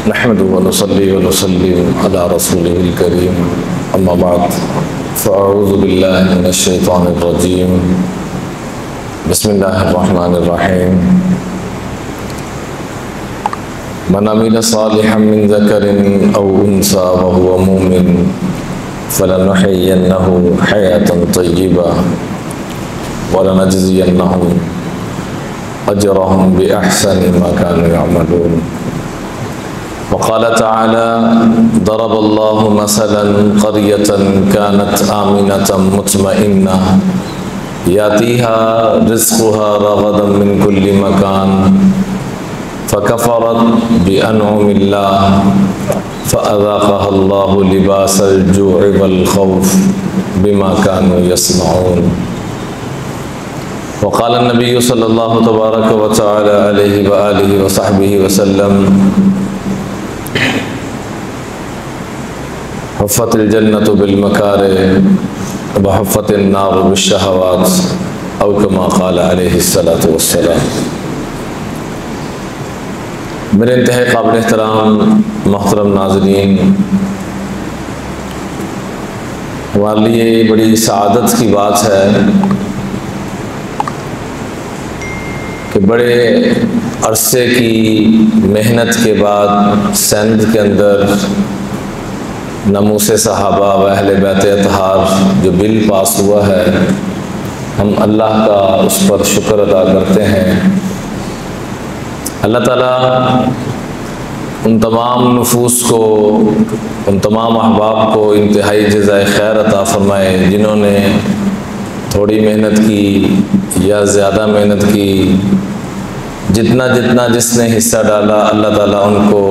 نحمد ونصلي ونسلم على رسوله الكريم أما بعد فأعوذ بالله من الشيطان الرجيم بسم الله الرحمن الرحيم من عمل صالحا من ذكر أو أنثى وهو مؤمن فلنحيينه حياة طيبة ولنجزينهم أجرهم بأحسن ما كانوا يعملون. وقال تعالى ضرب الله مثلا قرية كانت آمنة مطمئنة يأتيها رزقها رغدا من كل مكان فكفرت بأنعم الله فأذاقها الله لباس الجوع والخوف بما كانوا يصنعون. وقال النبي صلى الله تبارك وتعالى عليه وآله وصحبه وسلم حفت الجنة بالمكاره وحفت النار بالشهوات أو كما قال عليه الصلاة والسلام. میرے انتہائی قابل احترام محترم ناظرین، ہمارے لیے بڑی سعادت کی بات ہے کہ بڑے عرصے کی محنت کے بعد سندھ کے اندر ناموس صحابہ و اہل بیت اطہار جو بل پاس ہوا ہے، ہم اللہ کا اس پر شکر ادا کرتے ہیں۔ اللہ تعالیٰ ان تمام نفوس کو، ان تمام احباب کو انتہائی جزائے خیر عطا فرمائے جنہوں نے تھوڑی محنت کی یا زیادہ محنت کی، جتنا جس نے حصہ ڈالا اللہ تعالیٰ ان کو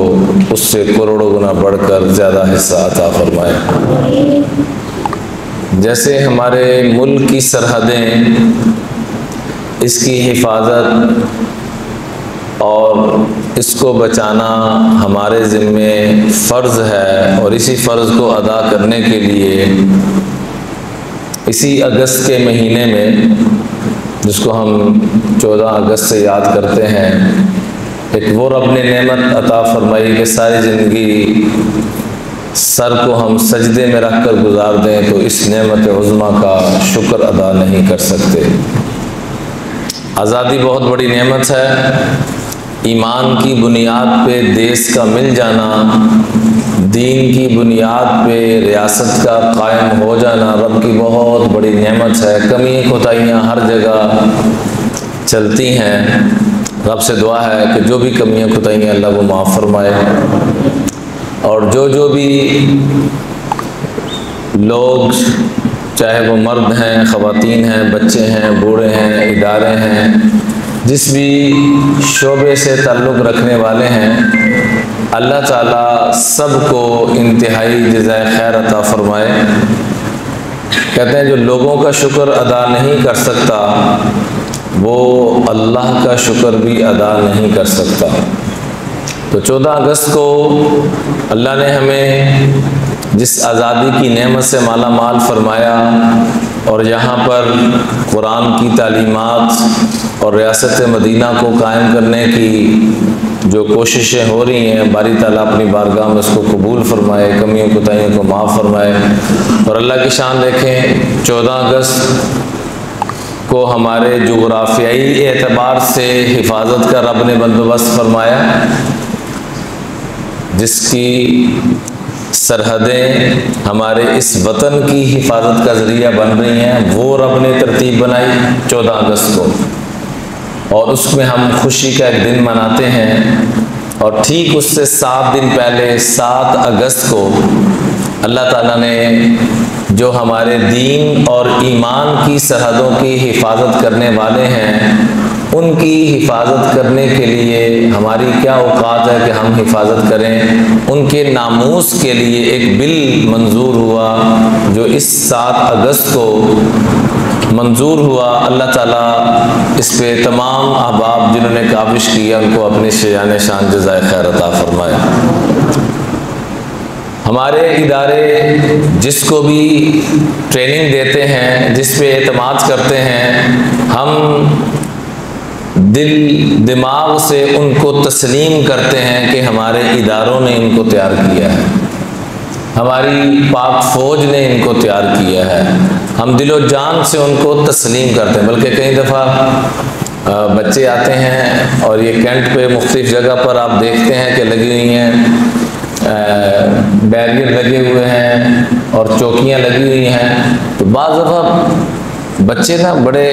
اس سے کروڑوں گنا بڑھ کر زیادہ حصہ عطا فرمائے۔ جیسے ہمارے ملک کی سرحدیں، اس کی حفاظت اور اس کو بچانا ہمارے ذمے فرض ہے، اور اسی فرض کو ادا کرنے کے لیے اسی اگست کے مہینے میں، جس کو ہم 14 اگست سے یاد کرتے ہیں، ایک وہ رب نے نعمت عطا فرمائی کہ ساری زندگی سر کو ہم سجدے میں رکھ کر گزار دیں تو اس نعمت عظمیٰ کا شکر ادا نہیں کر سکتے۔ آزادی بہت بڑی نعمت ہے۔ ایمان کی بنیاد پہ دیس کا مل جانا، دین کی بنیاد پہ ریاست کا قائم ہو جانا رب کی بہت بڑی نعمت ہے۔ کمی کوتاہیاں ہر جگہ چلتی ہیں، رب سے دعا ہے کہ جو بھی کمیاں کوتاہیاں اللہ کو معاف فرمائے، اور جو بھی لوگ، چاہے وہ مرد ہیں، خواتین ہیں، بچے ہیں، بوڑھے ہیں، ادارے ہیں، جس بھی شعبے سے تعلق رکھنے والے ہیں، اللہ تعالیٰ سب کو انتہائی جزائے خیر عطا فرمائے۔ کہتے ہیں جو لوگوں کا شکر ادا نہیں کر سکتا وہ اللہ کا شکر بھی ادا نہیں کر سکتا۔ تو 14 اگست کو اللہ نے ہمیں جس آزادی کی نعمت سے مالا مال فرمایا، اور یہاں پر قرآن کی تعلیمات اور ریاست مدینہ کو قائم کرنے کی جو کوششیں ہو رہی ہیں، باری تعالیٰ اپنی بارگاہ میں اس کو قبول فرمائے، کمیوں کوتاہیوں کو معاف فرمائے۔ اور اللہ کی شان دیکھیں، 14 اگست کو ہمارے جغرافیائی اعتبار سے حفاظت کا رب نے بندوبست فرمایا، جس کی سرحدیں ہمارے اس وطن کی حفاظت کا ذریعہ بن رہی ہیں، وہ رب نے ترتیب بنائی 14 اگست کو، اور اس میں ہم خوشی کا ایک دن مناتے ہیں۔ اور ٹھیک اس سے 7 دن پہلے 7 اگست کو اللہ تعالیٰ نے جو ہمارے دین اور ایمان کی سرحدوں کی حفاظت کرنے والے ہیں، ان کی حفاظت کرنے کے لیے ہماری کیا اوقات ہے کہ ہم حفاظت کریں، ان کے ناموس کے لیے ایک بل منظور ہوا جو اس 7 اگست کو منظور ہوا۔ اللہ تعالیٰ اس پہ تمام احباب جنہوں نے کاوش کیا ان کو اپنی شجاع شان جزائے خیر عطا فرمائے۔ ہمارے ادارے جس کو بھی ٹریننگ دیتے ہیں، جس پہ اعتماد کرتے ہیں، ہم دل دماغ سے ان کو تسلیم کرتے ہیں کہ ہمارے اداروں نے ان کو تیار کیا ہے، ہماری پاک فوج نے ان کو تیار کیا ہے، ہم دل و جان سے ان کو تسلیم کرتے ہیں۔ بلکہ کئی دفعہ بچے آتے ہیں اور یہ کینٹ پہ مختلف جگہ پر آپ دیکھتے ہیں کہ لگی ہوئی ہیں، بیریئر لگے ہوئے ہیں اور چوکیاں لگی ہوئی ہیں، تو بعض دفعہ بچے نا بڑے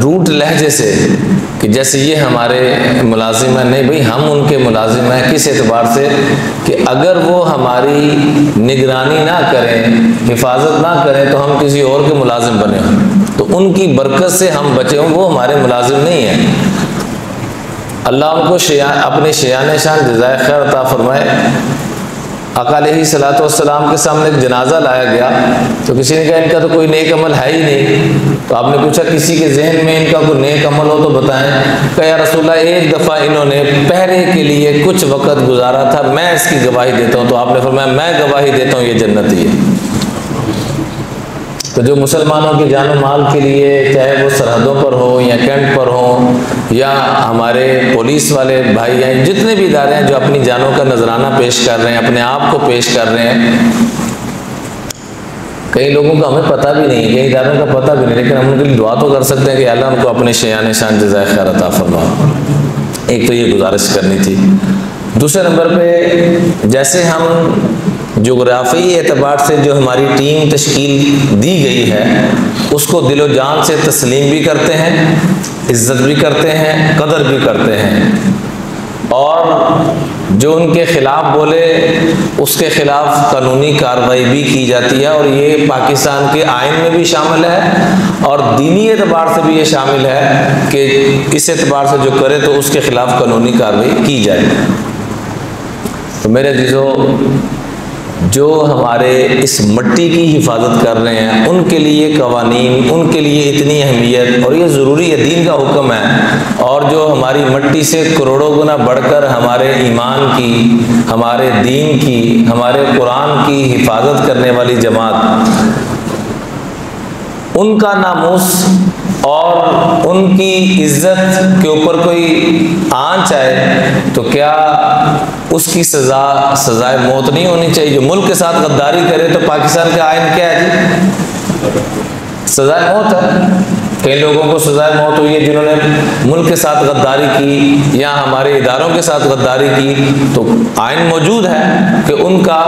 روٹ لہجے سے کہ جیسے یہ ہمارے ملازم ہیں، نہیں بھئی ہم ان کے ملازم ہیں، کس اعتبار سے کہ اگر وہ ہماری نگرانی نہ کریں، حفاظت نہ کریں تو ہم کسی اور کے ملازم بنے ہوں، تو ان کی برکت سے ہم بچے ہوں، وہ ہمارے ملازم نہیں ہیں۔ اللہ ان کو اپنے شیان شان جزائے خیر عطا فرمائے۔ آقا علیہ الصلوۃ والسلام کے سامنے ایک جنازہ لایا گیا تو کسی نے کہا ان کا تو کوئی نیک عمل ہے ہی نہیں، تو آپ نے پوچھا کسی کے ذہن میں ان کا کوئی نیک عمل ہو تو بتائیں۔ کہ یا رسول اللہ ایک دفعہ انہوں نے پہرے کے لیے کچھ وقت گزارا تھا، میں اس کی گواہی دیتا ہوں، تو آپ نے فرمایا میں گواہی دیتا ہوں یہ جنتی ہے۔ تو جو مسلمانوں کی جان و مال کے لیے چاہے وہ سرحدوں پر ہو یا کینٹ پر ہوں یا ہمارے پولیس والے بھائی ہیں، جتنے بھی ادارے ہیں جو اپنی جانوں کا نذرانہ پیش کر رہے ہیں، اپنے آپ کو پیش کر رہے ہیں، کئی لوگوں کا ہمیں پتہ بھی نہیں، کئی اداروں کا پتہ بھی نہیں، لیکن ہم ان کے لیے دعا تو کر سکتے ہیں کہ اللہ ان کو اپنے شیان شان جزائے خیر عطا فرما۔ ایک تو یہ گزارش کرنی تھی۔ دوسرے نمبر پہ جیسے ہم جغرافی اعتبار سے جو ہماری ٹیم تشکیل دی گئی ہے اس کو دل و جان سے تسلیم بھی کرتے ہیں، عزت بھی کرتے ہیں، قدر بھی کرتے ہیں، اور جو ان کے خلاف بولے اس کے خلاف قانونی کارروائی بھی کی جاتی ہے، اور یہ پاکستان کے آئین میں بھی شامل ہے اور دینی اعتبار سے بھی یہ شامل ہے کہ اس اعتبار سے جو کرے تو اس کے خلاف قانونی کارروائی کی جائے۔ تو میرے عزیزو، جو ہمارے اس مٹی کی حفاظت کر رہے ہیں ان کے لیے قوانین، ان کے لیے اتنی اہمیت، اور یہ ضروری ہے، دین کا حکم ہے، اور جو ہماری مٹی سے کروڑوں گنا بڑھ کر ہمارے ایمان کی، ہمارے دین کی، ہمارے قرآن کی حفاظت کرنے والی جماعت، ان کا ناموس اور ان کی عزت کے اوپر کوئی آنچ آئے تو کیا اس کی سزائے موت نہیں ہونی چاہیے؟ جو ملک کے ساتھ غداری کرے تو پاکستان کا آئین کیا ہے جی؟ سزائے موت ہے۔ کئی لوگوں کو سزائے موت ہوئی ہے جنہوں نے ملک کے ساتھ غداری کی یا ہمارے اداروں کے ساتھ غداری کی، تو آئین موجود ہے کہ ان کا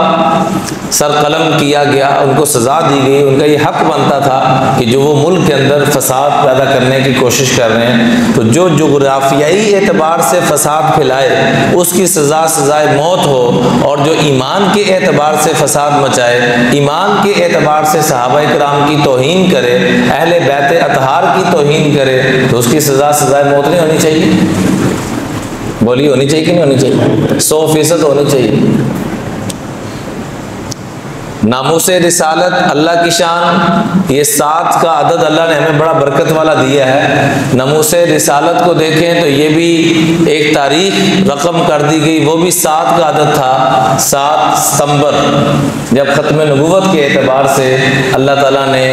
سر قلم کیا گیا، ان کو سزا دی گئی، ان کا یہ حق بنتا تھا کہ جو وہ ملک کے اندر فساد پیدا کرنے کی کوشش کر رہے ہیں، تو جو جغرافیائی اعتبار سے فساد پھیلائے اس کی سزائے موت ہو، اور جو ایمان کے اعتبار سے فساد مچائے، ایمان کے اعتبار سے صحابہ کرام کی توہین کرے، اہل بیت اطہار کی توہین کرے، تو اس کی سزائے موت نہیں ہونی چاہیے؟ بولی ہونی چاہیے کہ نہیں ہونی چاہیے؟ 100% ہونی چاہیے۔ ناموس رسالت اللہ کی شان، یہ 7 کا عدد اللہ نے ہمیں بڑا برکت والا دیا ہے۔ ناموس رسالت کو دیکھیں تو یہ بھی ایک تاریخ رقم کر دی گئی، وہ بھی 7 کا عدد تھا، 7 ستمبر، جب ختم نبوت کے اعتبار سے اللہ تعالیٰ نے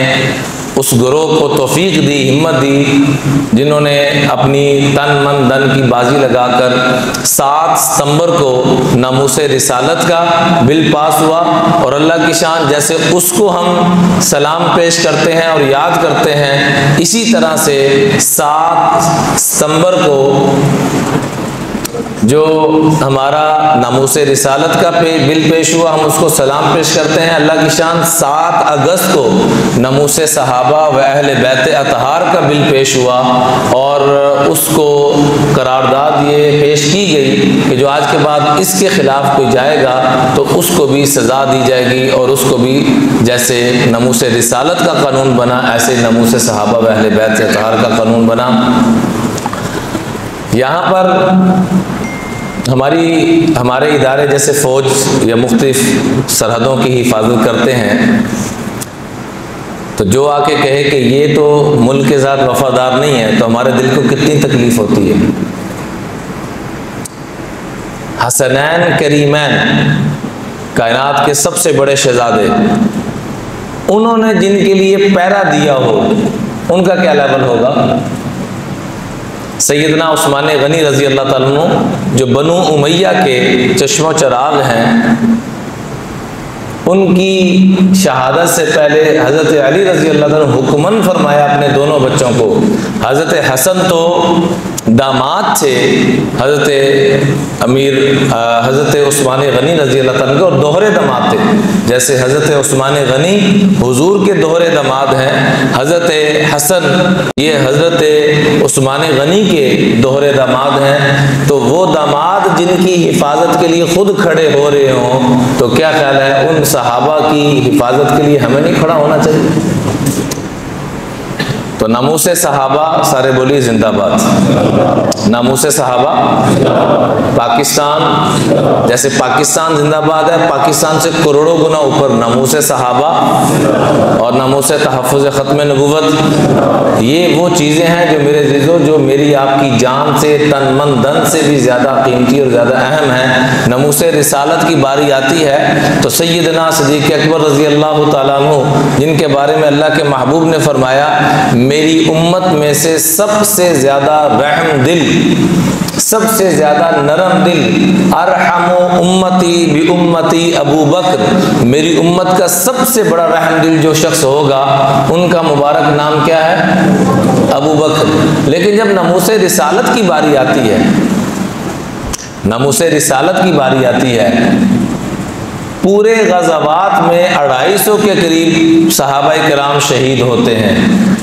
اس گروہ کو توفیق دی، ہمت دی، جنہوں نے اپنی تن من دن کی بازی لگا کر 7 ستمبر کو ناموس رسالت کا بل پاس ہوا، اور اللہ کی شان جیسے اس کو ہم سلام پیش کرتے ہیں اور یاد کرتے ہیں، اسی طرح سے 7 ستمبر کو جو ہمارا ناموس رسالت کا بل پیش ہوا، ہم اس کو سلام پیش کرتے ہیں۔ اللہ کی شان 7 اگست کو ناموس صحابہ و اہل بیت اطہار کا بل پیش ہوا، اور اس کو قرارداد یہ پیش کی گئی کہ جو آج کے بعد اس کے خلاف کوئی جائے گا تو اس کو بھی سزا دی جائے گی، اور اس کو بھی جیسے ناموس رسالت کا قانون بنا ایسے ناموس صحابہ و اہل بیت اطہار کا قانون بنا۔ یہاں پر ہمارے ادارے جیسے فوج یا مختلف سرحدوں کی حفاظت کرتے ہیں، تو جو آ کے کہے کہ یہ تو ملک کے ساتھ وفادار نہیں ہے، تو ہمارے دل کو کتنی تکلیف ہوتی ہے۔ حسنین کریمین، کائنات کے سب سے بڑے شہزادے، انہوں نے جن کے لیے پہرا دیا ہو ان کا کیا لیول ہوگا؟ سیدنا عثمان غنی رضی اللہ تعالیٰ عنہ جو بنو امیہ کے چشم و چراغ ہیں، ان کی شہادت سے پہلے حضرت علی رضی اللہ تعالیٰ عنہ حکمن فرمایا اپنے دونوں بچوں کو. حضرت حسن تو داماد تھے حضرت حضرت عثمان غنی رضی اللہ تعالیٰ عنہ، اور دوہرے داماد تھے. جیسے حضرت عثمان غنی حضور کے دوہرے داماد ہیں، حضرت حسن یہ حضرت عثمان غنی کے دوہرے داماد ہیں. تو وہ داماد جن کی حفاظت کے لیے خود کھڑے ہو رہے ہوں تو کیا خیال ہے ان صحابہ کی حفاظت کے لیے ہمیں نہیں کھڑا ہونا چاہیے؟ تو ناموس صحابہ سارے بولی زندہ باد. ناموس صحابہ پاکستان، جیسے پاکستان زندہ باد ہے، پاکستان سے کروڑوں گنا اوپر ناموس صحابہ اور ناموس تحفظ ختم نبوت. یہ وہ چیزیں ہیں جو میرے عزیزو، جو میری آپ کی جان سے، تن من دھن سے بھی زیادہ قیمتی اور زیادہ اہم ہیں. ناموس رسالت کی باری آتی ہے تو سیدنا صدیق اکبر رضی اللہ تعالیٰ عنہ، جن کے بارے میں اللہ کے محبوب نے فرمایا میری امت میں سے سب سے زیادہ رحم دل، سب سے زیادہ نرم دل، ارحم امتی بی امتی ابو بکر، میری امت کا سب سے بڑا رحم دل جو شخص ہوگا ان کا مبارک نام کیا ہے؟ ابو بکر. لیکن جب ناموس رسالت کی باری آتی ہے، ناموس رسالت کی باری آتی ہے، پورے غزوات میں 250 کے قریب صحابہ کرام شہید ہوتے ہیں،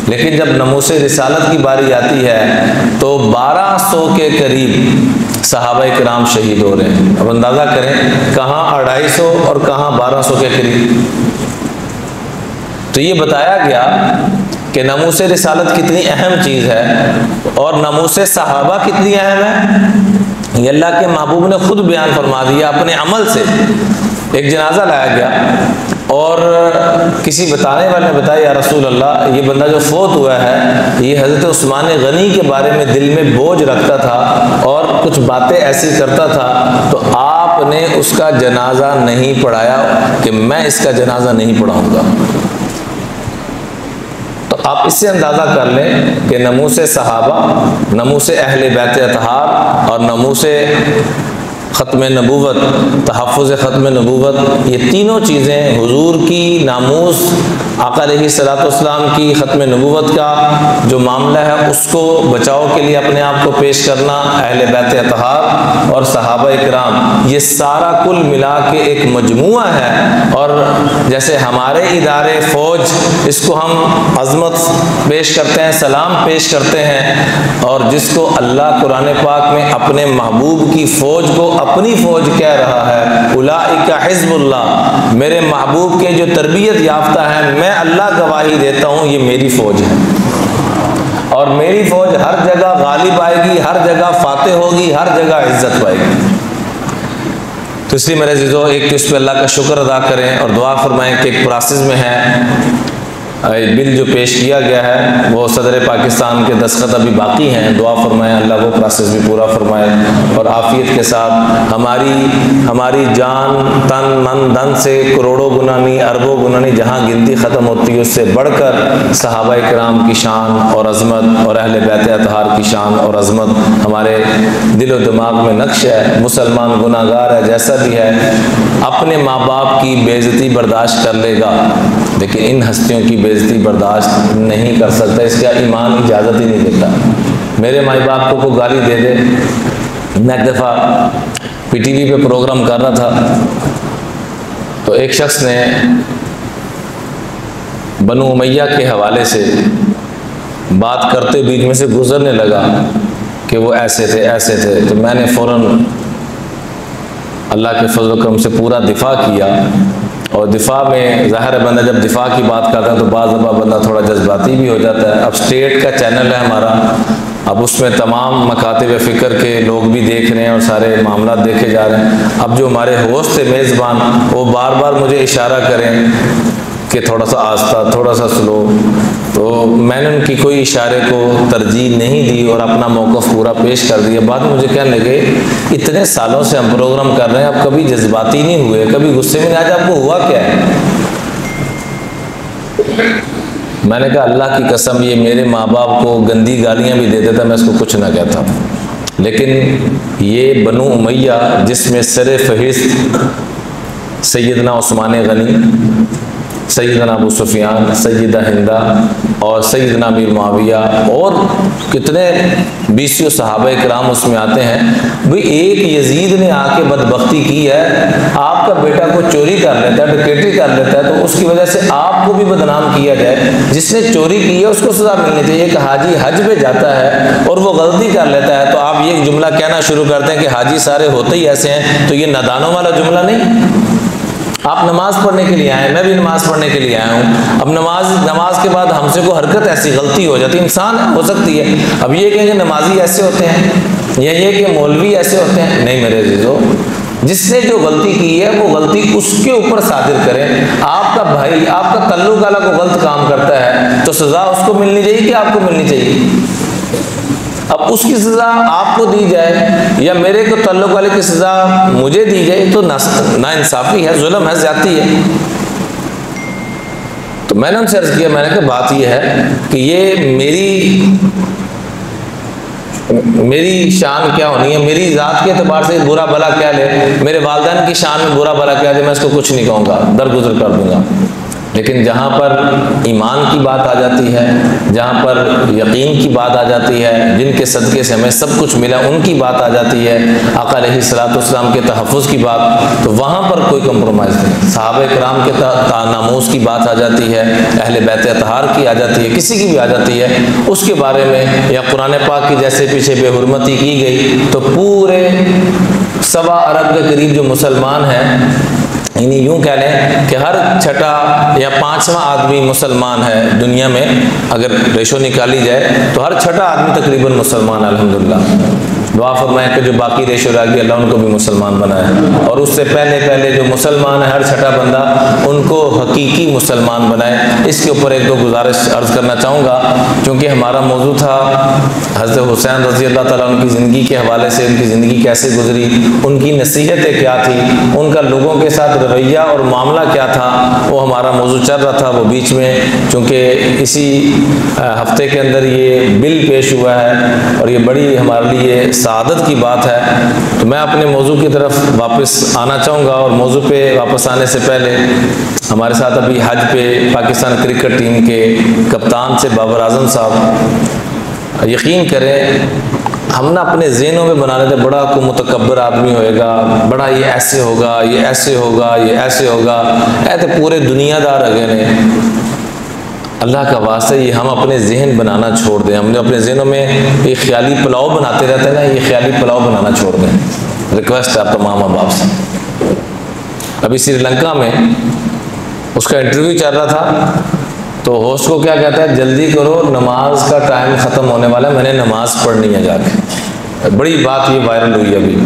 لیکن جب ناموس رسالت کی باری آتی ہے تو 1200 کے قریب صحابہ کرام شہید ہو رہے ہیں. اب اندازہ کریں کہاں 250 اور کہاں 1200 کے قریب. تو یہ بتایا گیا کہ ناموس رسالت کتنی اہم چیز ہے اور ناموس صحابہ کتنی اہم ہے. یہ اللہ کے محبوب نے خود بیان فرما دیا اپنے عمل سے. ایک جنازہ لایا گیا اور کسی بتانے والے نے بتایا یا رسول اللہ یہ بندہ جو فوت ہوا ہے یہ حضرت عثمان غنی کے بارے میں دل میں بوجھ رکھتا تھا اور کچھ باتیں ایسی کرتا تھا، تو آپ نے اس کا جنازہ نہیں پڑھایا کہ میں اس کا جنازہ نہیں پڑھاؤں گا. تو آپ اس سے اندازہ کر لیں کہ ناموس صحابہ، ناموس اہل بیت اطہار اور ناموس ختم نبوت، تحفظ ختم نبوت، یہ تینوں چیزیں حضور کی ناموس، آقا علیہ الصلوۃ والسلام کی ختم نبوت کا جو معاملہ ہے اس کو بچاؤ کے لیے اپنے آپ کو پیش کرنا، اہل بیت اطہار اور صحابہ کرام، یہ سارا کل ملا کے ایک مجموعہ ہے. اور جیسے ہمارے ادارے فوج، اس کو ہم عظمت پیش کرتے ہیں، سلام پیش کرتے ہیں، اور جس کو اللہ قرآن پاک میں اپنے محبوب کی فوج کو اپنی فوج کہہ رہا ہے، اولئک حزب اللہ، میرے محبوب کے جو تربیت یافتہ ہیں، میں اللہ گواہی دیتا ہوں یہ میری فوج ہے، اور میری فوج ہر جگہ غالب آئے گی، ہر جگہ فاتح ہوگی، ہر جگہ عزت پائے گی. تو اس لیے میرے عزیزو ایک تو اس پہ اللہ کا شکر ادا کریں اور دعا فرمائیں کہ ایک پروسیس میں ہے. بل جو پیش کیا گیا ہے وہ صدر پاکستان کے دستخط ابھی باقی ہیں، دعا فرمائیں اللہ وہ پروسیس بھی پورا فرمائے اور عافیت کے ساتھ ہماری جان، تن من دھن سے کروڑوں گنا نہیں، اربوں گنا نہیں، جہاں گنتی ختم ہوتی ہے اس سے بڑھ کر صحابہ کرام کی شان اور عظمت اور اہل بیت اطہار کی شان اور عظمت ہمارے دل و دماغ میں نقش ہے. مسلمان گناہ گار ہے جیسا بھی ہے، اپنے ماں باپ کی بے عزتی برداشت کر لے گا لیکن ان ہستیوں کی بے عزتی برداشت نہیں کر سکتا، اس کا ایمان اجازت ہی نہیں دیتا. میرے مائی باپ کو کوئی گالی دے دے. میں ایک دفعہ پی ٹی وی پہ پروگرام کر رہا تھا تو ایک شخص نے بنو امیہ کے حوالے سے بات کرتے بیچ میں سے گزرنے لگا کہ وہ ایسے تھے ایسے تھے، تو میں نے فوراً اللہ کے فضل و کرم سے پورا دفاع کیا. اور دفاع میں ظاہر بندہ جب دفاع کی بات کرتا ہے تو بعض دفعہ بندہ تھوڑا جذباتی بھی ہو جاتا ہے. اب اسٹیٹ کا چینل ہے ہمارا، اب اس میں تمام مکاتب فکر کے لوگ بھی دیکھ رہے ہیں اور سارے معاملات دیکھے جا رہے ہیں. اب جو ہمارے ہوسٹ تھے میزبان وہ بار بار مجھے اشارہ کریں کہ تھوڑا سا آہستہ، تھوڑا سا سلو، تو میں نے ان کی کوئی اشارے کو ترجیح نہیں دی اور اپنا موقف پورا پیش کر دیا. بعد میں مجھے کہنے لگے اتنے سالوں سے ہم پروگرام کر رہے ہیں، اب کبھی جذباتی نہیں ہوئے، کبھی غصے میں نہیں. آج آپ کو ہوا کیا ہے؟ میں نے کہا اللہ کی قسم یہ میرے ماں باپ کو گندی گالیاں بھی دے دیتا میں اس کو کچھ نہ کہتا، لیکن یہ بنو امیہ جس میں سر فہرست سیدنا عثمان غنی، سیدنا ابو سفیان، سیدہ ہندہ اور سیدنا امیر معاویہ اور کتنے بیسیوں صحابہ کرام اس میں آتے ہیں، بھئی ایک یزید نے آ کے بدبختی کی ہے، آپ کا بیٹا کو چوری کر لیتا ہے، ڈکیٹی کر لیتا ہے، تو اس کی وجہ سے آپ کو بھی بدنام کیا جائے، جس نے چوری کی ہے اس کو سزا ملنی چاہیے۔ ایک حاجی حج پہ جاتا ہے اور وہ غلطی کر لیتا ہے تو آپ یہ جملہ کہنا شروع کرتے ہیں کہ حاجی سارے ہوتے ہی ایسے ہیں، تو یہ نادانوں والا جملہ نہیں۔ آپ نماز پڑھنے کے لیے آئے ہیں، میں بھی نماز پڑھنے کے لیے آیا ہوں، اب نماز کے بعد ہم سے کوئی حرکت ایسی غلطی ہو جاتی، انسان ہو سکتی ہے، اب یہ کہیں کہ نمازی ایسے ہوتے ہیں یا یہ کہ مولوی ایسے ہوتے ہیں، نہیں میرے عزیزو، جس نے جو غلطی کی ہے وہ غلطی اس کے اوپر صادر کریں۔ آپ کا بھائی، آپ کا تعلق والا کو غلط کام کرتا ہے تو سزا اس کو ملنی چاہیے کہ آپ کو ملنی چاہیے؟ اب اس کی سزا آپ کو دی جائے یا میرے کو تعلق والے کی سزا مجھے دی جائے تو ناانصافی ہے، ظلم ہے، زیادتی ہے۔ تو میں نے ان سے عرض کیا، میں نے کہا بات یہ ہے کہ یہ میری شان کیا ہونی ہے، میری ذات کے اعتبار سے برا بھلا کیا لے، میرے والدین کی شان میں برا بھلا کیا لے، میں اس کو کچھ نہیں کہوں گا، درگزر کر دوں گا۔ لیکن جہاں پر ایمان کی بات آ جاتی ہے، جہاں پر یقین کی بات آ جاتی ہے، جن کے صدقے سے ہمیں سب کچھ ملا ان کی بات آ جاتی ہے، آقا علیہ الصلوۃ والسلام کے تحفظ کی بات، تو وہاں پر کوئی کمپرومائز نہیں۔ صحابہ کرام کے ناموس کی بات آ جاتی ہے، اہل بیت اطہار کی آ جاتی ہے، کسی کی بھی آ جاتی ہے، اس کے بارے میں یا قرآن پاک کی جیسے پیچھے بے حرمتی کی گئی تو پورے 1.25 ارب کے قریب جو مسلمان ہیں، یعنی یوں کہہ لیں کہ ہر چھٹا یا 5واں آدمی مسلمان ہے دنیا میں، اگر ریشو نکالی جائے تو ہر چھٹا آدمی تقریباً مسلمان ہے، الحمدللہ۔ دعا فرمائیں کہ جو باقی ریشو رہ گئی اللہ ان کو بھی مسلمان بنائے، اور اس سے پہلے جو مسلمان ہے ہر چھٹا بندہ ان کو حقیقی مسلمان بنائے۔ اس کے اوپر ایک دو گزارش عرض کرنا چاہوں گا، چونکہ ہمارا موضوع تھا حضرت حسین رضی اللہ تعالیٰ عنہ کی زندگی کے حوالے سے، ان کی زندگی کیسے گزری، ان کی نصیحتیں کیا تھی، ان کا لوگوں کے ساتھ رویہ اور معاملہ کیا تھا، وہ ہمارا موضوع چل رہا تھا۔ وہ بیچ میں چونکہ اسی ہفتے کے اندر یہ بل پیش ہوا ہے اور یہ بڑی ہمارے لیے سعادت کی بات ہے، تو میں اپنے موضوع کی طرف واپس آنا چاہوں گا۔ اور موضوع پہ واپس آنے سے پہلے ہمارے ساتھ ابھی حج پہ پاکستان کرکٹ ٹیم کے کپتان سے بابر اعظم صاحب، یقین کریں ہم نے اپنے ذہنوں میں بنا لیتے بڑا کوئی متکبر آدمی ہوئے گا، بڑا یہ ایسے ہوگا، یہ ایسے ہوگا، یہ ایسے ہوگا، ایسے پورے دنیا دار اگے نے۔ اللہ کا واسطہ یہ ہم اپنے ذہن بنانا چھوڑ دیں، ہم نے اپنے ذہنوں میں یہ خیالی پلاؤ بناتے رہتے ہیں نا، یہ خیالی پلاؤ بنانا چھوڑ دیں۔ ریکویسٹ ہے آپ تمام ماں باپ سے۔ ابھی سری لنکا میں اس کا انٹرویو چل رہا تھا تو ہوسٹ کو کیا کہتا ہے، جلدی کرو نماز کا ٹائم ختم ہونے والا ہے، میں نے نماز پڑھنی ہے جا کے۔ بڑی بات یہ وائرل ہوئی ابھی۔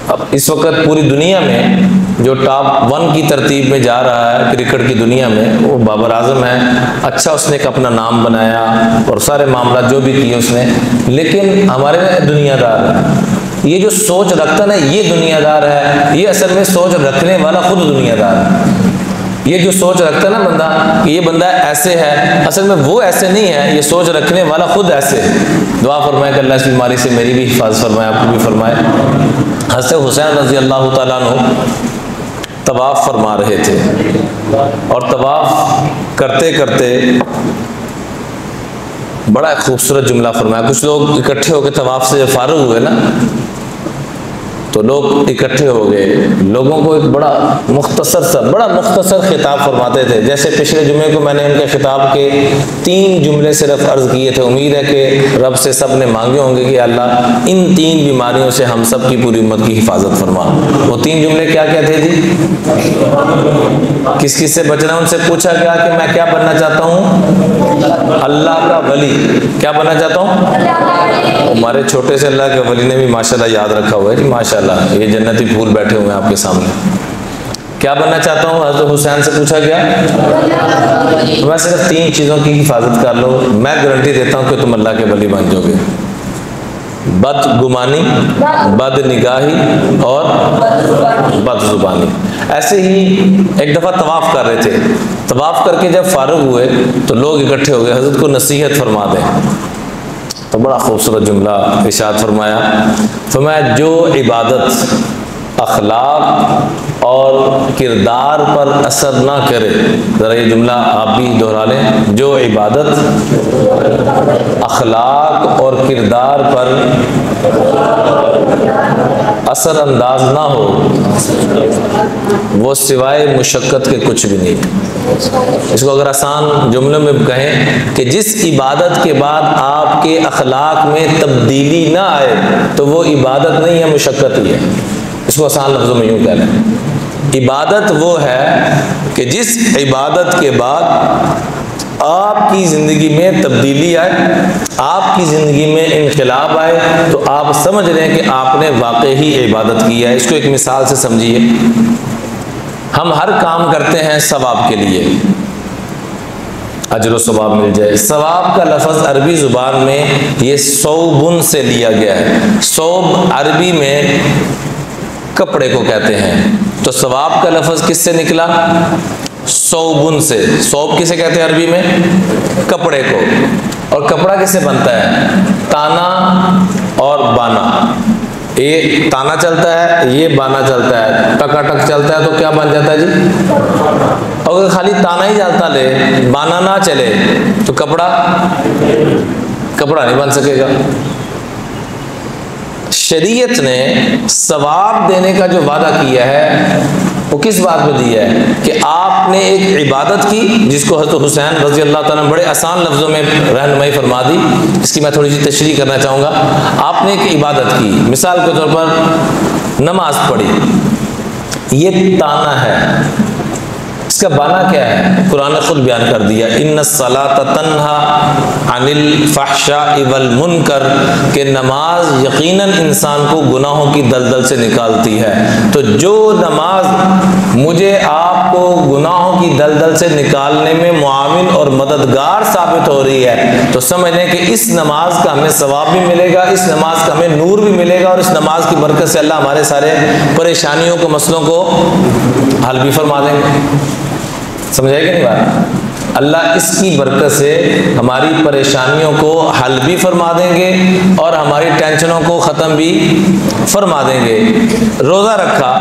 اب اس وقت پوری دنیا میں جو ٹاپ 1 کی ترتیب میں جا رہا ہے کرکٹ کی دنیا میں وہ بابر اعظم ہے۔ اچھا اس نے ایک اپنا نام بنایا اور سارے معاملات جو بھی کیے اس نے، لیکن ہمارے دنیا دار یہ جو سوچ رکھتا نا یہ دنیا دار ہے، یہ اصل میں سوچ رکھنے والا خود دنیا دار ہے۔ یہ جو سوچ رکھتا ہے نا بندہ کہ یہ بندہ ایسے ہے، اصل میں وہ ایسے نہیں ہے، یہ سوچ رکھنے والا خود ایسے ہے۔ دعا فرمائے کہ اللہ اس بیماری سے میری بھی حفاظت فرمائے، آپ کو بھی فرمائے۔ حضرت حسین رضی اللہ تعالیٰ عنہ طواف فرما رہے تھے اور طواف کرتے کرتے بڑا خوبصورت جملہ فرمایا۔ کچھ لوگ اکٹھے ہو کے طواف سے فارغ ہوئے نا تو لوگ اکٹھے ہو گئے، لوگوں کو ایک بڑا مختصر خطاب فرماتے تھے۔ جیسے پچھلے جمعے کو میں نے ان کے خطاب کے 3 جملے صرف عرض کیے تھے، امید ہے کہ رب سے سب نے مانگے ہوں گے کہ اللہ ان 3 بیماریوں سے ہم سب کی پوری امت کی حفاظت فرما۔ وہ 3 جملے کیا تھے جی؟ کس سے بچنا؟ ان سے پوچھا گیا کہ میں کیا بننا چاہتا ہوں؟ اللہ کا ولی۔ کیا بننا چاہتا ہوں؟ ہمارے چھوٹے سے اللہ کے ولی نے بھی ماشاءاللہ یاد رکھا ہوا ہے جی، ماشاءاللہ یہ جنتی پھول بیٹھے ہوئے ہیں آپ کے سامنے۔ کیا بننا چاہتا ہوں؟ حضرت حسین سے پوچھا گیا میں صرف 3 چیزوں کی حفاظت کر لو، میں گارنٹی دیتا ہوں کہ تم اللہ کے ولی بن جاؤ گے۔ بدگمانی، بد نگاہی اور بد زبانی۔ ایسے ہی ایک دفعہ طواف کر رہے تھے، طواف کر کے جب فارغ ہوئے تو لوگ اکٹھے ہو گئے، حضرت کو نصیحت فرما دیں، تو بڑا خوبصورت جملہ ارشاد فرمایا جو عبادت اخلاق اور کردار پر اثر نہ کرے، ذرا یہ جملہ آپ بھی دہرا لیں، جو عبادت اخلاق اور کردار پر اثر انداز نہ ہو وہ سوائے مشقت کے کچھ بھی نہیں۔ اس کو اگر آسان جملوں میں کہیں کہ جس عبادت کے بعد آپ کے اخلاق میں تبدیلی نہ آئے تو وہ عبادت نہیں ہے، مشقت ہی ہے۔ اس کو آسان لفظوں میں یوں کہہ لیں، عبادت وہ ہے کہ جس عبادت کے بعد آپ کی زندگی میں تبدیلی آئے، آپ کی زندگی میں انقلاب آئے، تو آپ سمجھ رہے ہیں کہ آپ نے واقعی عبادت کی ہے۔ اس کو ایک مثال سے سمجھیے، ہم ہر کام کرتے ہیں ثواب کے لیے، اجر و ثواب مل جائے۔ ثواب کا لفظ عربی زبان میں یہ صوبن سے لیا گیا ہے۔ صوب عربی میں کپڑے کو کہتے ہیں، تو ثواب کا لفظ کس سے نکلا؟ صوبن سے۔ صوب کسے کہتے ہیں عربی میں؟ کپڑے کو۔ اور کپڑا کسے بنتا ہے؟ تانا اور بانا۔ یہ تانا چلتا ہے، یہ بانا چلتا ہے، ٹکا ٹک چلتا ہے تو کیا بن جاتا ہے جی؟ اگر خالی تانا ہی چلتا لے، بانا نہ چلے تو کپڑا نہیں بن سکے گا۔ شریعت نے ثواب دینے کا جو وعدہ کیا ہے وہ کس بات میں دیا ہے کہ آپ نے ایک عبادت کی، جس کو حضرت حسین رضی اللہ تعالیٰ نے بڑے آسان لفظوں میں رہنمائی فرما دی، اس کی میں تھوڑی سی تشریح کرنا چاہوں گا۔ آپ نے ایک عبادت کی، مثال کے طور پر نماز پڑھی، یہ تانا ہے، اس کا بانا کیا ہے؟ قرآن نے خود بیان کر دیا، ان الصلاۃ تنہی عن الفحشاء والمنکر، کہ نماز یقیناً انسان کو گناہوں کی دلدل سے نکالتی ہے۔ تو جو نماز مجھے آپ کو گناہوں کی دلدل سے نکالنے میں معاون اور مددگار ثابت ہو رہی ہے، تو سمجھ لیں کہ اس نماز کا ہمیں ثواب بھی ملے گا، اس نماز کا ہمیں نور بھی ملے گا، اور اس نماز کی برکت سے اللہ ہمارے سارے پریشانیوں کو، مسئلوں کو حل بھی فرما دیں گے۔ سمجھائے کہ نہیں بات؟ اللہ اس کی برکت سے ہماری پریشانیوں کو حل بھی فرما دیں گے اور ہماری ٹینشنوں کو ختم بھی فرما دیں گے۔ روزہ رکھا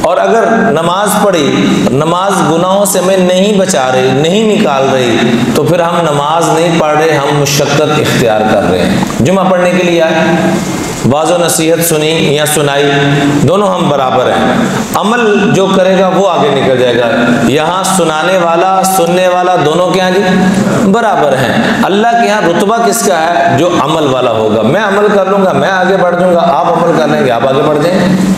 اور اگر نماز پڑھی، نماز گناہوں سے ہمیں نہیں بچا رہی، نہیں نکال رہی، تو پھر ہم نماز نہیں پڑھ رہے، ہم مشقت اختیار کر رہے ہیں۔ جمعہ پڑھنے کے لیے آئے، واضح و نصیحت سنی یا سنائی، دونوں ہم برابر ہیں، عمل جو کرے گا وہ آگے نکل جائے گا۔ یہاں سنانے والا سننے والا دونوں کے ہاں جی برابر ہیں۔ اللہ کے ہاں رتبہ کس کا ہے؟ جو عمل والا ہوگا۔ میں عمل کر لوں گا، میں آگے بڑھ جاؤں گا، آپ عمل کر لیں گے، آپ آگے بڑھ جائیں گے۔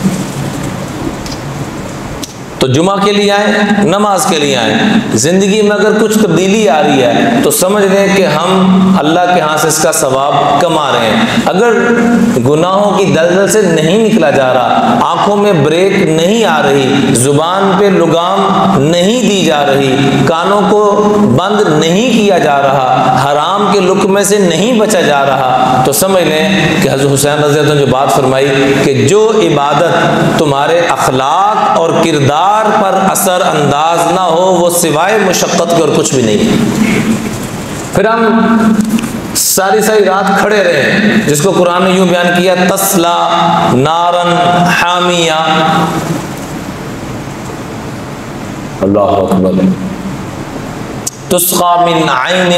تو جمعہ کے لیے آئیں، نماز کے لیے آئیں، زندگی میں اگر کچھ تبدیلی آ رہی ہے تو سمجھ لیں کہ ہم اللہ کے ہاں سے اس کا ثواب کما رہے ہیں۔ اگر گناہوں کی دلدل سے نہیں نکلا جا رہا، آنکھوں میں بریک نہیں آ رہی، زبان پہ لگام نہیں دی جا رہی، کانوں کو بند نہیں کیا جا رہا، حرام کے لقمے سے نہیں بچا جا رہا، تو سمجھ لیں کہ حضرت حسین رضی اللہ عنہ نے جو بات فرمائی کہ جو عبادت تمہارے اخلاق اور کردار پر اثر انداز نہ ہو وہ سوائے مشقت کے اور کچھ بھی نہیں۔ پھر ہم ساری رات کھڑے رہے، جس کو قرآن نے یوں بیان کیا، تسلا نارن حامیہ، اللہ اکبر، تسقى من عين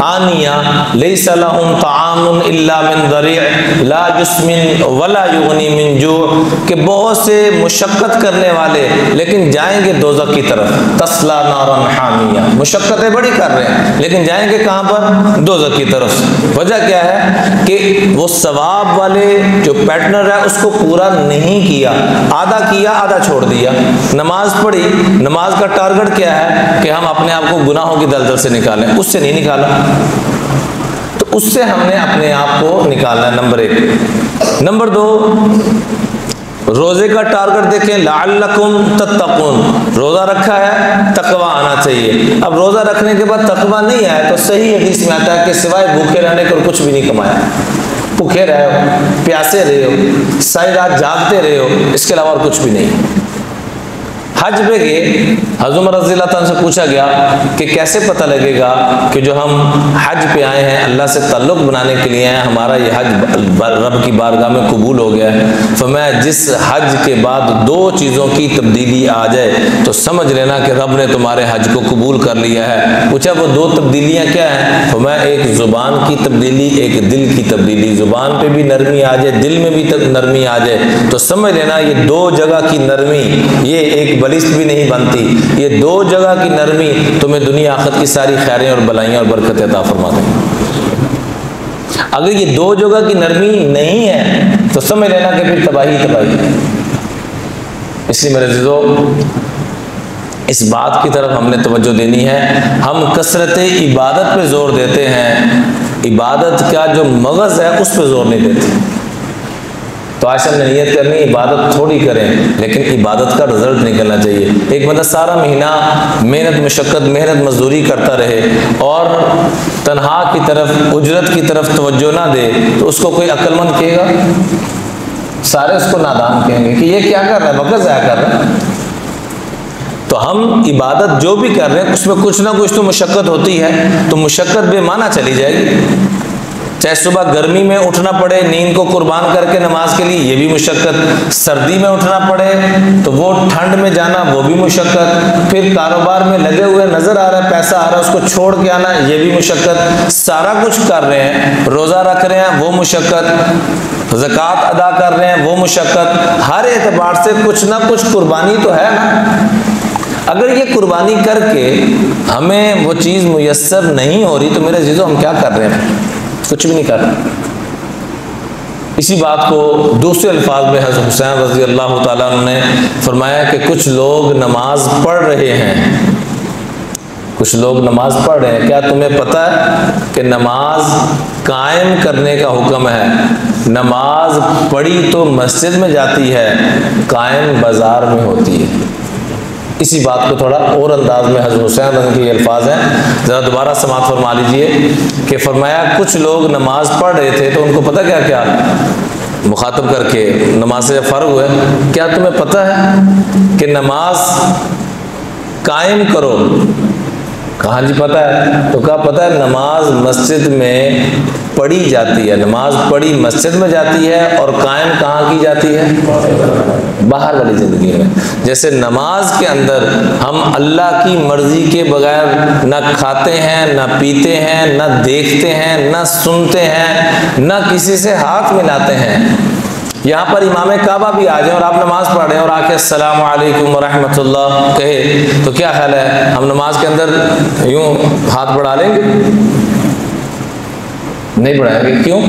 آنية ليس لهم طعام إلا من ضريع لا يسمن ولا يغني من جوع، کہ بہت سے مشقت کرنے والے لیکن جائیں گے دوزخ کی طرف، تسلا نارا حامیہ، مشقتیں بڑی کر رہے ہیں لیکن جائیں گے کہاں پر؟ دوزخ کی طرف۔ وجہ کیا ہے کہ وہ ثواب والے جو پیٹرن ہے اس کو پورا نہیں کیا، آدھا چھوڑ دیا۔ نماز پڑھی، نماز کا ٹارگٹ کیا ہے کہ ہم اپنے آپ کو گناہوں کی دلدل سے نکالیں، اس سے نہیں نکالا، تو اس سے ہم نے اپنے آپ کو نکالنا ہے، نمبر 1۔ نمبر 2، روزے کا ٹارگٹ دیکھیں، لعلکم تتقون، روزہ رکھا ہے، تقوی آنا چاہیے۔ اب روزہ رکھنے کے بعد تقوی نہیں آیا تو صحیح حدیث میں آتا ہے کہ سوائے بھوکے رہنے کو کچھ بھی نہیں کمایا۔ بھوکے رہے ہو، پیاسے رہے ہو، ساری رات جاگتے رہے ہو، اس کے علاوہ اور کچھ بھی نہیں۔ حج پہ گئے، حضرت عمر رضی اللہ تعالیٰ سے پوچھا گیا کہ کیسے پتہ لگے گا کہ جو ہم حج پہ آئے ہیں اللہ سے تعلق بنانے کے لیے ہیں، ہمارا یہ حج رب کی بارگاہ میں قبول ہو گیا ہے؟ فرمایا جس حج کے بعد 2 چیزوں کی تبدیلی آ جائے تو سمجھ لینا کہ رب نے تمہارے حج کو قبول کر لیا ہے۔ پوچھا وہ 2 تبدیلیاں کیا ہیں؟ فرمایا ایک زبان کی تبدیلی، ایک دل کی تبدیلی۔ زبان پہ بھی نرمی آ جائے، دل میں بھی نرمی آ جائے تو سمجھ لینا یہ 2 جگہ کی نرمی، یہ ایک بلشت بھی نہیں بنتی، یہ 2 جگہ کی نرمی تمہیں دنیا آخرت کی ساری خیریں اور بلائیاں اور برکتیں عطا فرما دیں۔ اگر یہ 2 جگہ کی نرمی نہیں ہے تو سمجھ لینا کہ پھر تباہی تباہی ہے۔ اس لیے میرے عزیزو اس بات کی طرف ہم نے توجہ دینی ہے۔ ہم کثرت عبادت پہ زور دیتے ہیں، عبادت کا جو مغز ہے اس پہ زور نہیں دیتے۔ تو آج ہم نے نیت کرنی عبادت تھوڑی کریں لیکن عبادت کا رزلٹ نکلنا چاہیے۔ ایک بندہ سارا مہینہ محنت مشقت محنت مزدوری کرتا رہے اور تنہا کی طرف اجرت کی طرف توجہ نہ دے تو اس کو کوئی عقل مند کہے گا؟ سارے اس کو نادان کہیں گے کہ یہ کیا کر رہا ہے، وقت ضائع کر رہا ہے۔ تو ہم عبادت جو بھی کر رہے ہیں اس میں کچھ نہ کچھ تو مشقت ہوتی ہے، تو مشقت بے معنی چلی جائے گی۔ چاہے صبح گرمی میں اٹھنا پڑے نیند کو قربان کر کے نماز کے لیے، یہ بھی مشقت، سردی میں اٹھنا پڑے تو وہ ٹھنڈ میں جانا وہ بھی مشقت، پھر کاروبار میں لگے ہوئے نظر آ رہا ہے پیسہ آ رہا ہے اس کو چھوڑ کے آنا یہ بھی مشقت، سارا کچھ کر رہے ہیں، روزہ رکھ رہے ہیں وہ مشقت، زکوٰۃ ادا کر رہے ہیں وہ مشقت، ہر اعتبار سے کچھ نہ کچھ قربانی تو ہے نا۔ اگر یہ قربانی کر کے ہمیں وہ چیز میسر نہیں ہو رہی تو میرے عزیزو ہم کیا کر رہے ہیں؟ کچھ بھی نہیں کر رہے۔ اسی بات کو دوسرے الفاظ میں حضرت حسین رضی اللہ تعالیٰ عنہ نے فرمایا کہ کچھ لوگ نماز پڑھ رہے ہیں، کچھ لوگ نماز پڑھ رہے ہیں، کیا تمہیں پتہ ہے کہ نماز قائم کرنے کا حکم ہے؟ نماز پڑھی تو مسجد میں جاتی ہے، قائم بازار میں ہوتی ہے۔ اسی بات کو تھوڑا اور انداز میں حضرت حسین رضی کے الفاظ ہیں، ذرا دوبارہ سماعت فرما لیجئے کہ فرمایا کچھ لوگ نماز پڑھ رہے تھے تو ان کو پتہ کیا کیا مخاطب کر کے نماز سے فرق ہوئے، کیا تمہیں پتہ ہے کہ نماز قائم کرو؟ کہاں جی پتہ ہے؟ تو کہا پتہ ہے نماز مسجد میں پڑھی جاتی ہے، نماز پڑھی مسجد میں جاتی ہے اور قائم کہاں کی جاتی ہے؟ باہر والی زندگی میں۔ جیسے نماز کے اندر ہم اللہ کی مرضی کے بغیر نہ کھاتے ہیں نہ پیتے ہیں نہ دیکھتے ہیں نہ سنتے ہیں نہ کسی سے ہاتھ ملاتے ہیں، یہاں پر امام کعبہ بھی آ جائیں اور آپ نماز پڑھ رہے ہیں اور آ کے السلام علیکم ورحمۃ اللہ کہے تو کیا خیال ہے ہم نماز کے اندر یوں ہاتھ بڑھا لیں گے؟ نہیں بڑھائیں گے۔ کیوں؟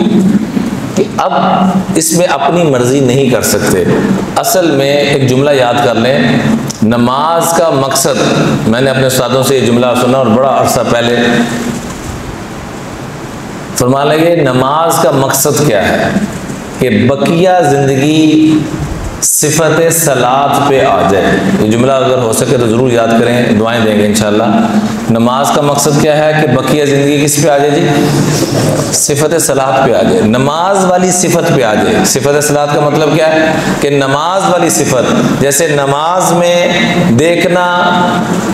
کہ اب اس میں اپنی مرضی نہیں کر سکتے۔ اصل میں ایک جملہ یاد کر لیں، نماز کا مقصد، میں نے اپنے استادوں سے یہ جملہ سنا اور بڑا عرصہ پہلے، فرمانے لگے نماز کا مقصد کیا ہے کہ بقیہ زندگی صفت صلاۃ پہ آ جائے۔ یہ جملہ اگر ہو سکے تو ضرور یاد کریں، دعائیں دیں گے انشاءاللہ۔ نماز کا مقصد کیا ہے کہ بقیہ زندگی کس پہ آ جائے جی؟ صفت صلاۃ پہ آ جائے، نماز والی صفت پہ آ جائے۔ صفت صلاۃ کا مطلب کیا ہے کہ نماز والی صفت، جیسے نماز میں دیکھنا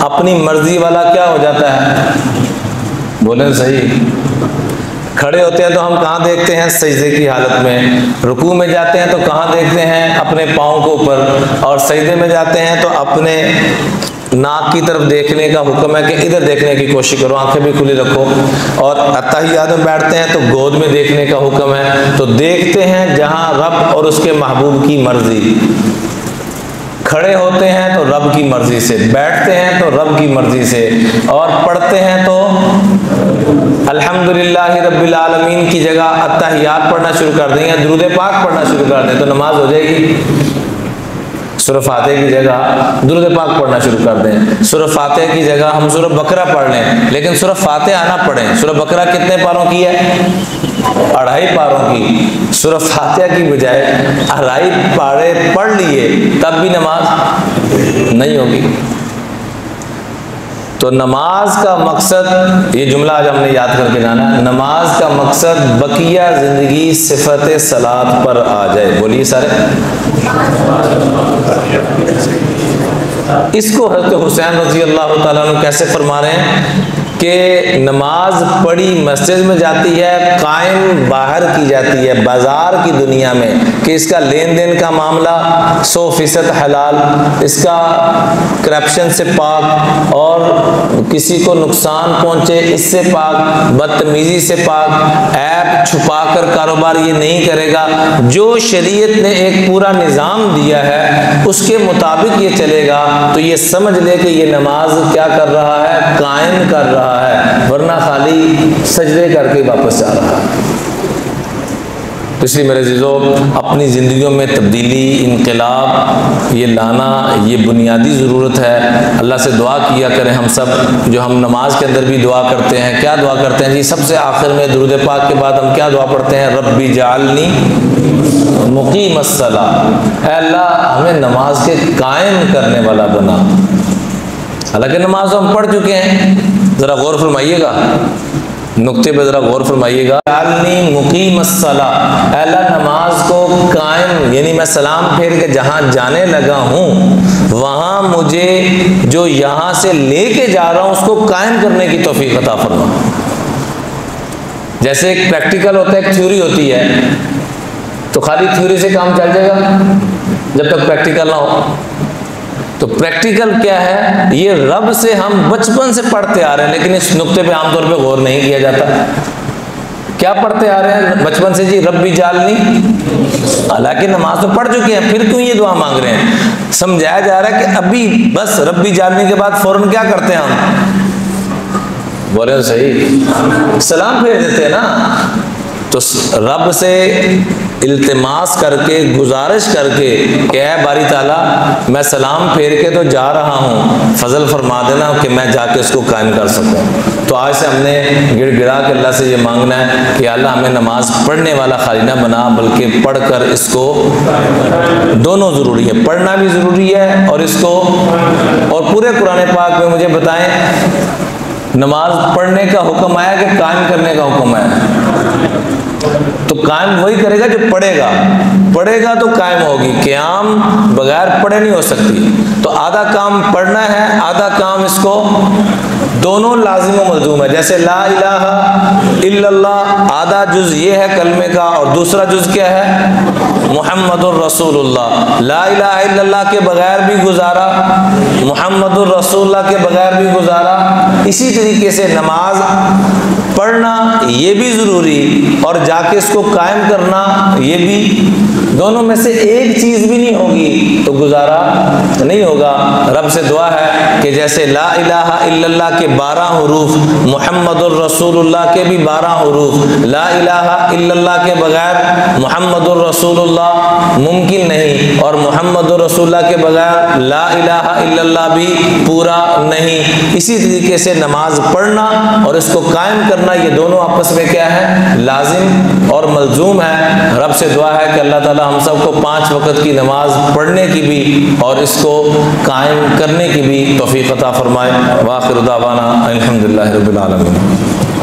اپنی مرضی والا کیا ہو جاتا ہے؟ بولیں صحیح۔ کھڑے ہوتے ہیں تو ہم کہاں دیکھتے ہیں؟ سجدے کی حالت میں۔ رکوع میں جاتے ہیں تو کہاں دیکھتے ہیں؟ اپنے پاؤں کو اوپر۔ اور سجدے میں جاتے ہیں تو اپنے ناک کی طرف دیکھنے کا حکم ہے کہ ادھر دیکھنے کی کوشش کرو، آنکھیں بھی کھلی رکھو۔ اور اتحیات میں بیٹھتے ہیں تو گود میں دیکھنے کا حکم ہے۔ تو دیکھتے ہیں جہاں رب اور اس کے محبوب کی مرضی۔ کھڑے ہوتے ہیں تو رب کی مرضی سے، بیٹھتے ہیں تو رب کی مرضی سے، اور پڑھتے ہیں تو الحمدللہ رب العالمین کی جگہ اتحیات پڑھنا شروع کر دیں یا درود پاک پڑھنا شروع کر دیں تو نماز ہو جائے گی۔ سورہ فاتحہ کی جگہ درود پاک پڑھنا شروع کر دیں، سورہ فاتحہ کی جگہ ہم سورہ بقرہ پڑھ لیں، لیکن سورہ فاتحہ نہ پڑھیں۔ سورہ بقرہ کتنے پاروں کی ہے؟ 2.5 پاروں کی۔ سورہ فاتحہ کی بجائے 2.5 پارے پڑھ لیے تب بھی نماز نہیں ہوگی۔ تو نماز کا مقصد، یہ جملہ آج ہم نے یاد کر کے جانا ہے، نماز کا مقصد بقیہ زندگی صفت صلاۃ پر آ جائے. بولیے سارے. اس کو حضرت حسین رضی اللہ تعالیٰ عنہ کیسے فرما رہے ہیں کہ نماز پڑھی مسجد میں جاتی ہے، قائم باہر کی جاتی ہے بازار کی دنیا میں، کہ اس کا لین دین کا معاملہ 100% حلال، اس کا کرپشن سے پاک اور کسی کو نقصان پہنچے اس سے پاک، بدتمیزی سے پاک، عیب چھپا کر کاروبار یہ نہیں کرے گا. جو شریعت نے ایک پورا نظام دیا ہے اس کے مطابق یہ چلے گا تو یہ سمجھ لے کہ یہ نماز کیا کر رہا ہے، قائم کر رہا ہے، ورنہ خالی سجدے کر کے واپس جا رہا ہے. اس لیے میرے عزیزو، اپنی زندگیوں میں تبدیلی، انقلاب یہ لانا یہ بنیادی ضرورت ہے. اللہ سے دعا کیا کریں ہم سب، جو ہم نماز کے اندر بھی دعا کرتے ہیں. کیا دعا کرتے ہیں جی؟ سب سے آخر میں درود پاک کے بعد ہم کیا دعا پڑھتے ہیں؟ ربی جعلنی مقیم الصلاۃ، اے اللہ ہمیں نماز کے قائم کرنے والا بنا. حالانکہ نماز ہم پڑھ چکے ہیں، ذرا غور فرمائیے گا، نقطے پہ ذرا غور فرمائیے گا. جعلنی مقیم الصلاۃ، اے اللہ نماز کو قائم، یعنی میں سلام پھیر کے جہاں جانے لگا ہوں وہاں مجھے جو یہاں سے لے کے جا رہا ہوں اس کو قائم کرنے کی توفیق عطا فرما. جیسے ایک پریکٹیکل ہوتا ہے، ایک تھیوری ہوتی ہے، تو خالی تھیوری سے کام چل جائے گا جب تک پریکٹیکل نہ ہو. تو پریکٹیکل کیا ہے؟ یہ رب سے ہم بچپن سے پڑھتے آ رہے ہیں، لیکن اس نقطے پہ عام طور پہ غور نہیں کیا جاتا. کیا پڑھتے آ رہے ہیں بچپن سے جی؟ ربی جعلنی، حالانکہ نماز تو پڑھ چکے ہیں، پھر کیوں یہ دعا مانگ رہے ہیں؟ سمجھایا جا رہا ہے کہ ابھی بس ربی جعلنی کے بعد فوراً کیا کرتے ہیں ہم؟ بولے صحیح، سلام پھیر دیتے ہیں نا. تو رب سے التماس کر کے، گزارش کر کے کہ اے باری تعالیٰ میں سلام پھیر کے تو جا رہا ہوں، فضل فرما دینا کہ میں جا کے اس کو قائم کر سکوں. تو آج سے ہم نے گڑ گڑا کے اللہ سے یہ مانگنا ہے کہ اللہ ہمیں نماز پڑھنے والا خالی نہ بنا، بلکہ پڑھ کر اس کو، دونوں ضروری ہے، پڑھنا بھی ضروری ہے اور اس کو، اور پورے قرآن پاک میں مجھے بتائیں نماز پڑھنے کا حکم آیا کہ قائم کرنے کا حکم آیا؟ تو قائم وہی کرے گا جو پڑھے گا، پڑھے گا تو قائم ہوگی. قیام بغیر پڑھے نہیں ہو سکتی. تو آدھا کام پڑھنا ہے، آدھا کام اس کو، دونوں لازم و ملزوم ہے. جیسے لا الہ الا اللہ آدھا جز یہ ہے کلمے کا، اور دوسرا جز کیا ہے؟ محمد الرسول اللہ. لا الہ الا اللہ کے بغیر بھی گزارا، محمد الرسول اللہ کے بغیر بھی گزارا. اسی طریقے سے نماز پڑھنا یہ بھی ضروری اور جا کے اس کو قائم کرنا یہ بھی، دونوں میں سے ایک چیز بھی نہیں ہوگی تو گزارا نہیں ہوگا. رب سے دعا ہے کہ جیسے لا الہ الا اللہ کے 12 حروف، محمد الرسول اللہ کے بھی 12 حروف، لا الہ الا اللہ کے بغیر محمد الرسول اللہ ممکن نہیں، اور محمد الرسول اللہ کے بغیر لا الہ الا اللہ بھی پورا نہیں. اسی طریقے سے نماز پڑھنا اور اس کو قائم کرنا یہ دونوں آپس میں کیا ہے؟ لازم اور ملزوم ہے. رب سے دعا ہے کہ اللہ تعالی ہم سب کو 5 وقت کی نماز پڑھنے کی بھی اور اس کو قائم کرنے کی بھی توفیق عطا فرمائے. وآخر دعوانا الحمدللہ رب العالمین.